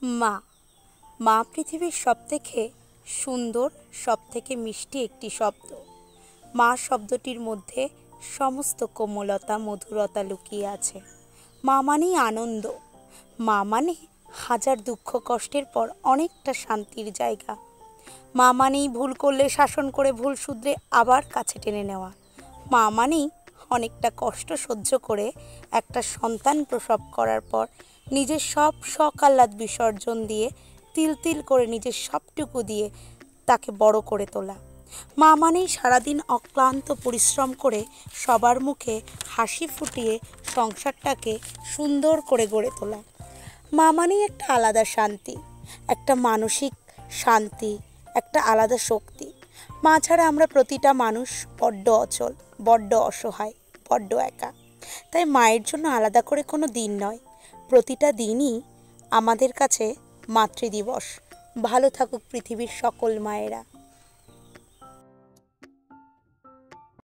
মা। মা পৃথিবীর সবথেকে সুন্দর, সবথেকে মিষ্টি একটি শব্দ। মা শব্দটির মধ্যে সমস্ত কোমলতা, মধুরতা লুকিয়ে আছে। মা মানেই আনন্দ। মা মানে হাজার দুঃখ কষ্টের পর অনেকটা শান্তির জায়গা। মা মানেই ভুল করলে শাসন করে ভুল শুধরে আবার কাছে টেনে নেওয়া। মা মানেই অনেকটা কষ্ট সহ্য করে একটা সন্তান প্রসব করার পর নিজের সব শখ আহ্লাদ বিসর্জন দিয়ে তিল তিল করে নিজের সবটুকু দিয়ে তাকে বড় করে তোলা। মা মানেই সারাদিন অক্লান্ত পরিশ্রম করে সবার মুখে হাসি ফুটিয়ে সংসারটাকে সুন্দর করে গড়ে তোলা। মা মানেই একটা আলাদা শান্তি, একটা মানসিক শান্তি, একটা আলাদা শক্তি। মা ছাড়া আমরা প্রতিটা মানুষ বড্ড অচল, বড্ড অসহায়, বড্ড একা। তাই মায়ের জন্য আলাদা করে কোনো দিন নয়, প্রতিটা দিনই আমাদের কাছে মাতৃদিবস। ভালো থাকুক পৃথিবীর সকল মায়েরা।